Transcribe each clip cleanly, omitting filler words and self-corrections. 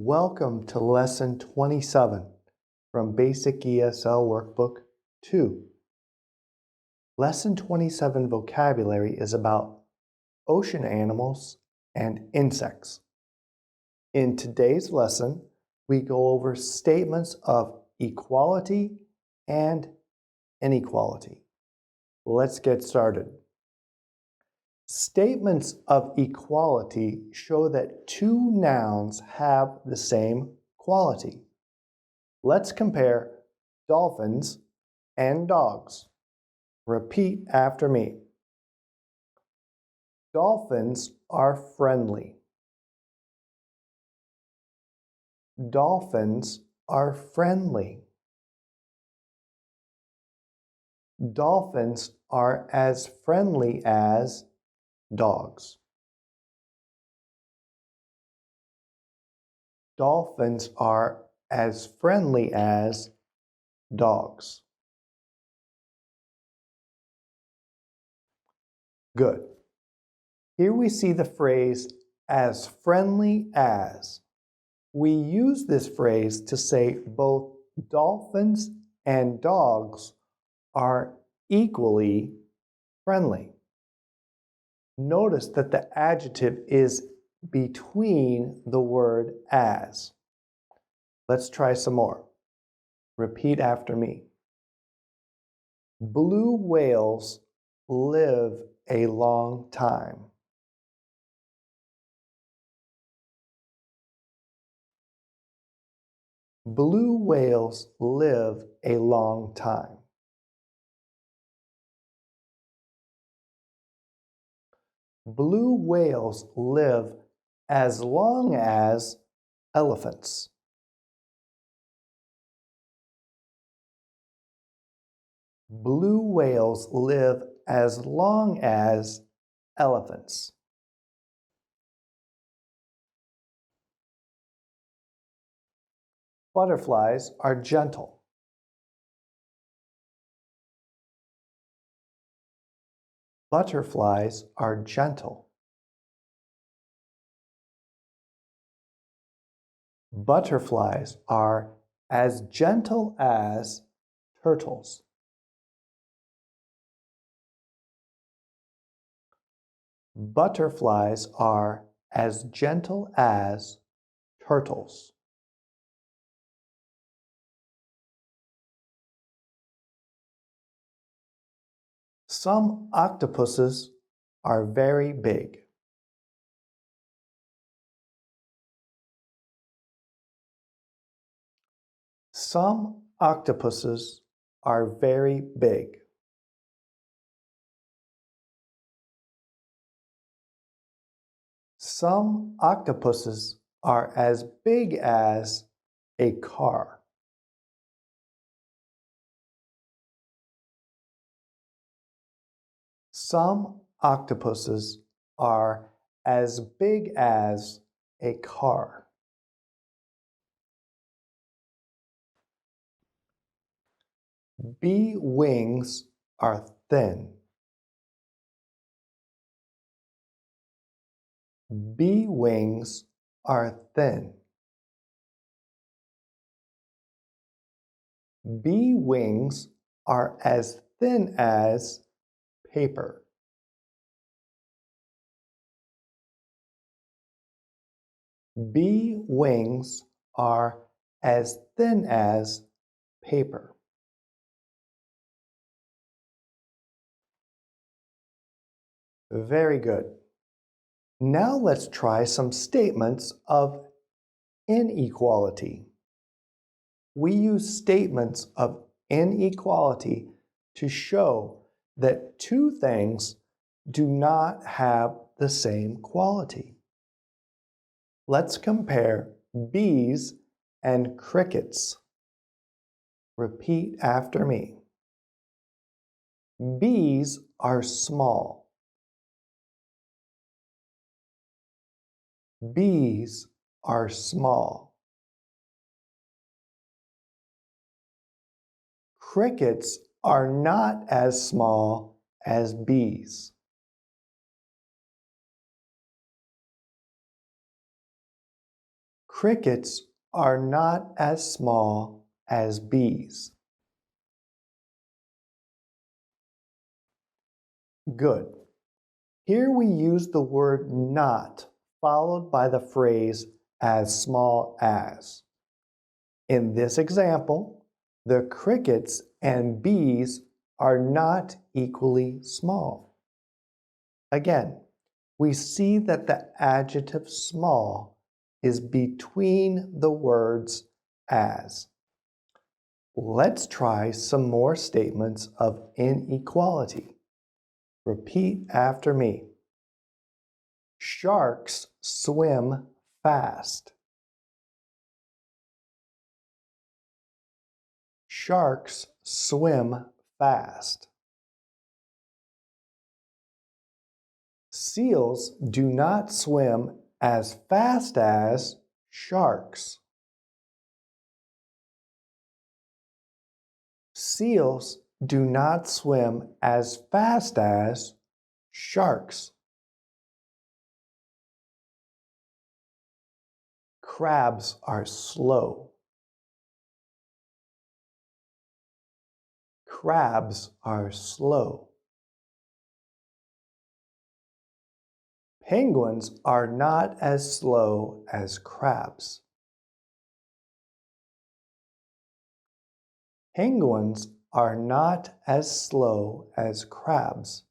Welcome to Lesson 27 from Basic ESL Workbook 2. Lesson 27 vocabulary is about ocean animals and insects. In today's lesson, we go over statements of equality and inequality. Let's get started. Statements of equality show that two nouns have the same quality. Let's compare dolphins and dogs. Repeat after me. Dolphins are friendly. Dolphins are friendly. Dolphins are as friendly as dogs. Dolphins are as friendly as dogs. Good. Here we see the phrase as friendly as. We use this phrase to say both dolphins and dogs are equally friendly. Notice that the adjective is between the word as. Let's try some more. Repeat after me. Blue whales live a long time. Blue whales live a long time. Blue whales live as long as elephants. Blue whales live as long as elephants. Butterflies are gentle. Butterflies are gentle. Butterflies are as gentle as turtles. Butterflies are as gentle as turtles. Some octopuses are very big. Some octopuses are very big. Some octopuses are as big as a car. Some octopuses are as big as a car. Bee wings are thin. Bee wings are thin. Bee wings are as thin as paper. Bee wings are as thin as paper. Very good. Now let's try some statements of inequality. We use statements of inequality to show that two things do not have the same quality. Let's compare bees and crickets. Repeat after me. Bees are small. Bees are small. Crickets are not as small as bees. Crickets are not as small as bees. Good. Here we use the word not followed by the phrase as small as. In this example, the crickets and bees are not equally small. Again, we see that the adjective small is between the words as. Let's try some more statements of inequality. Repeat after me. Sharks swim fast. Sharks swim fast. Seals do not swim as fast as sharks. Seals do not swim as fast as sharks. Crabs are slow. Crabs are slow. Penguins are not as slow as crabs. Penguins are not as slow as crabs.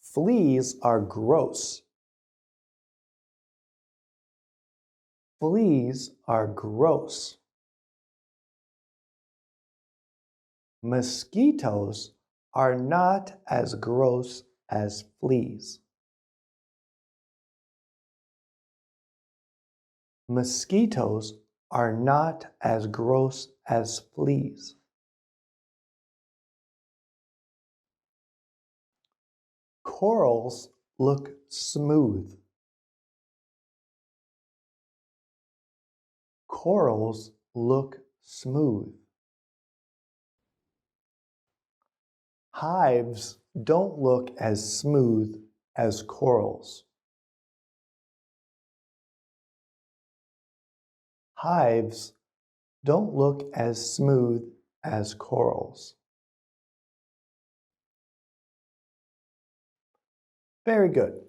Fleas are gross. Fleas are gross. Mosquitoes are not as gross as fleas. Mosquitoes are not as gross as fleas. Corals look smooth. Corals look smooth. Hives don't look as smooth as corals. Hives don't look as smooth as corals. Very good.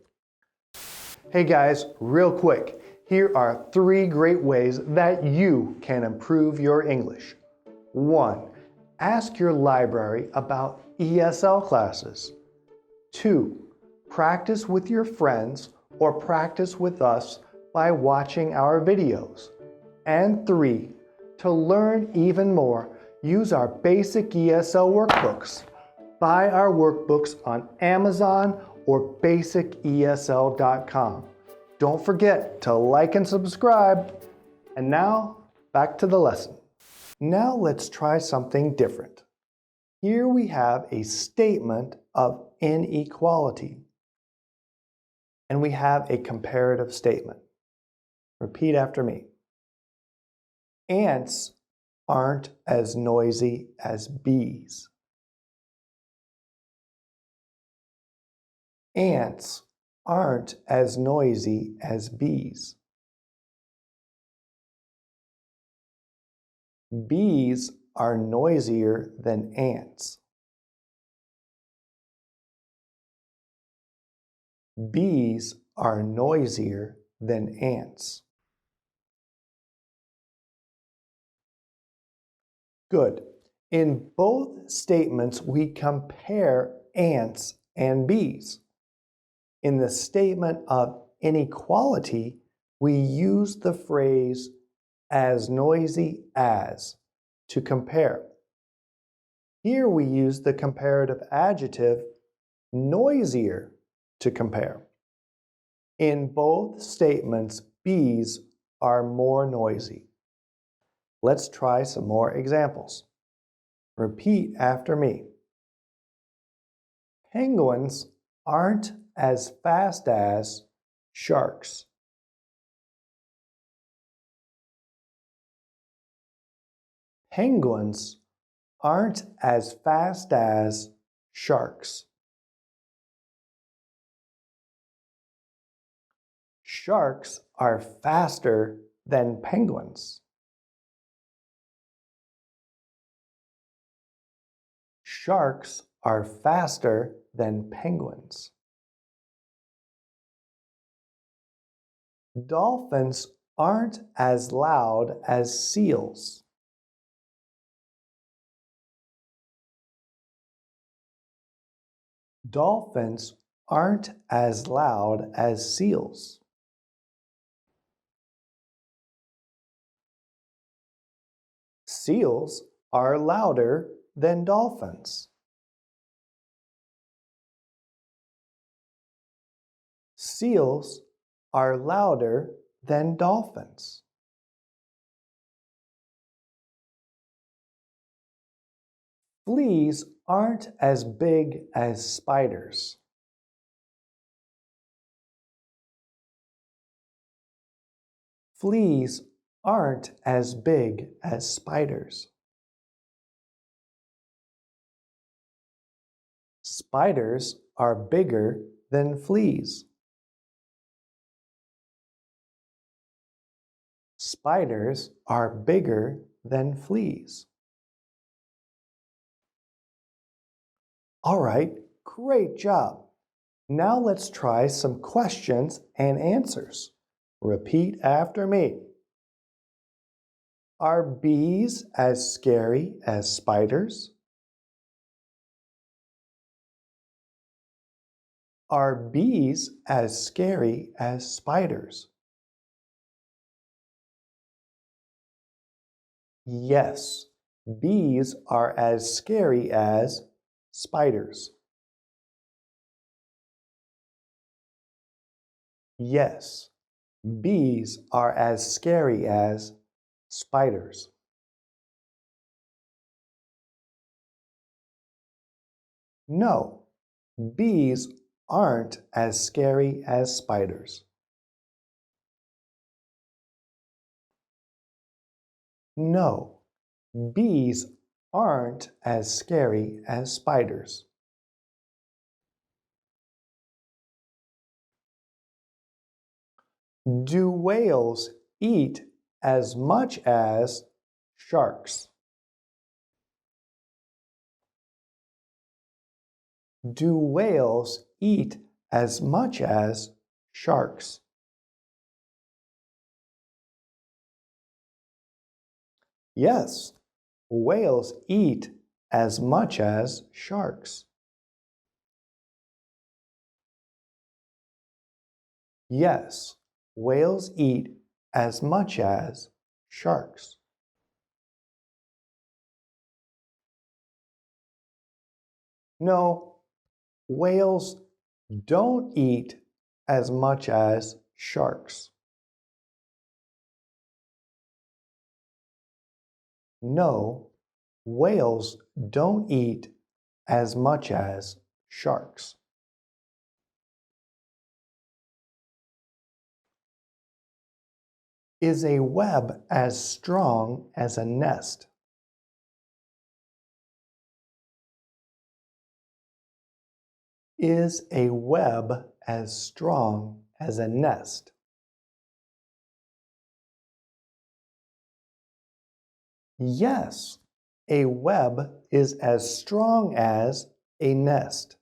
Hey guys, real quick, here are 3 great ways that you can improve your English. 1. Ask your library about ESL classes. 2. Practice with your friends or practice with us by watching our videos. And 3. To learn even more, use our basic ESL workbooks. Buy our workbooks on Amazon or basicesl.com. Don't forget to like and subscribe. And now, back to the lesson. Now let's try something different. Here we have a statement of inequality. And we have a comparative statement. Repeat after me. Ants aren't as noisy as bees. Ants aren't as noisy as bees. Bees are noisier than ants. Bees are noisier than ants. Good. In both statements, we compare ants and bees. In the statement of inequality, we use the phrase as noisy as to compare. Here we use the comparative adjective noisier to compare. In both statements, bees are more noisy. Let's try some more examples. Repeat after me. Penguins aren't as fast as sharks. Penguins aren't as fast as sharks. Sharks are faster than penguins. Sharks are faster than penguins. Dolphins aren't as loud as seals. Dolphins aren't as loud as seals. Seals are louder than dolphins. Seals are louder than dolphins. Fleas aren't as big as spiders. Fleas aren't as big as spiders. Spiders are bigger than fleas. Spiders are bigger than fleas. All right, great job. Now let's try some questions and answers. Repeat after me. Are bees as scary as spiders? Are bees as scary as spiders? Yes, bees are as scary as spiders. Yes, bees are as scary as spiders. No, bees aren't as scary as spiders. No, bees aren't as scary as spiders. Do whales eat as much as sharks? Do whales eat as much as sharks? Yes, whales eat as much as sharks. Yes, whales eat as much as sharks. No, whales don't eat as much as sharks. No, whales don't eat as much as sharks. Is a web as strong as a nest? Is a web as strong as a nest? Yes, a web is as strong as a nest.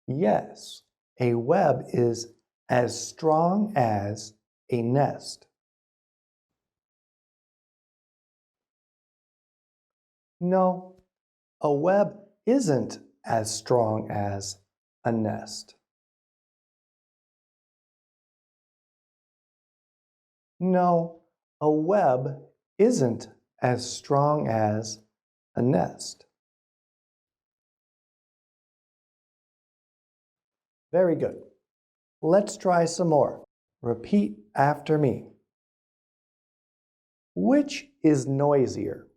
Yes, a web is as strong as a nest. No, a web isn't as strong as a nest. No, a web isn't as strong as a nest. Very good. Let's try some more. Repeat after me. Which is noisier,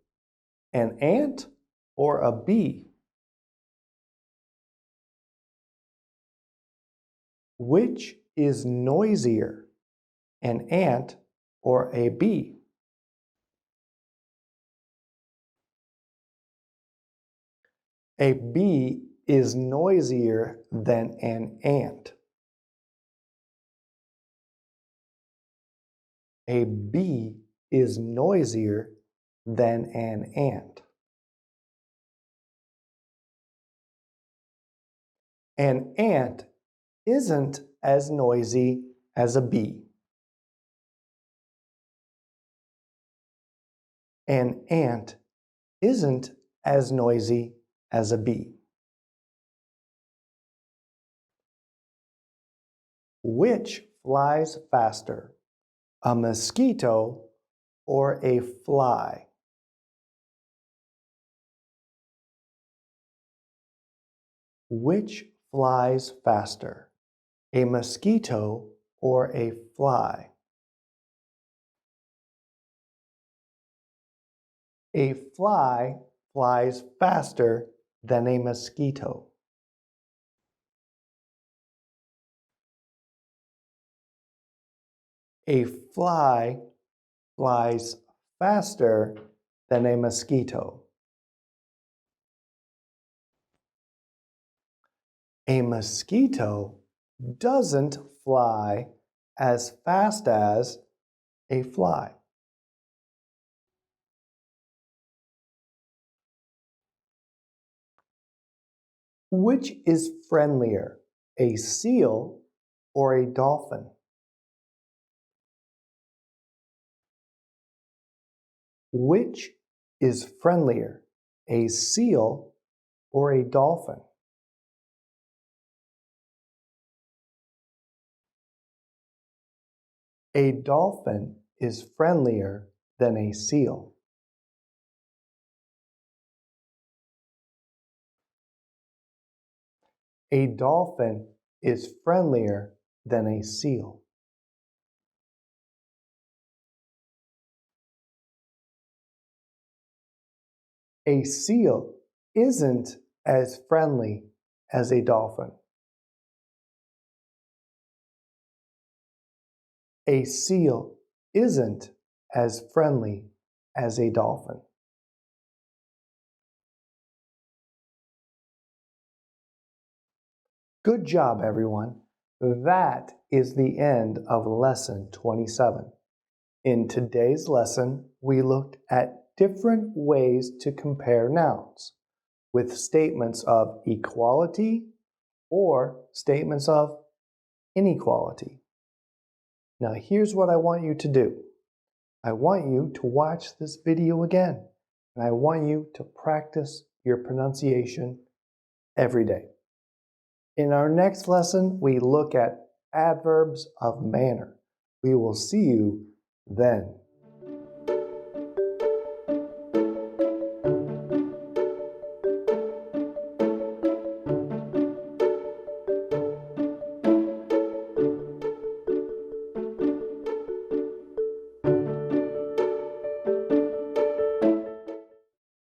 an ant or a bee? Which is noisier, an ant or a bee? A bee is noisier than an ant. A bee is noisier than an ant. An ant isn't as noisy as a bee. An ant isn't as noisy as a bee. Which flies faster, a mosquito or a fly? Which flies faster, a mosquito or a fly? A fly flies faster than a mosquito. A fly flies faster than a mosquito. A mosquito doesn't fly as fast as a fly. Which is friendlier, a seal or a dolphin? Which is friendlier, a seal or a dolphin? A dolphin is friendlier than a seal. A dolphin is friendlier than a seal. A seal isn't as friendly as a dolphin. A seal isn't as friendly as a dolphin. Good job, everyone. That is the end of lesson 27. In today's lesson, we looked at different ways to compare nouns with statements of equality or statements of inequality. Now, here's what I want you to do. I want you to watch this video again, and I want you to practice your pronunciation every day. In our next lesson, we look at adverbs of manner. We will see you then.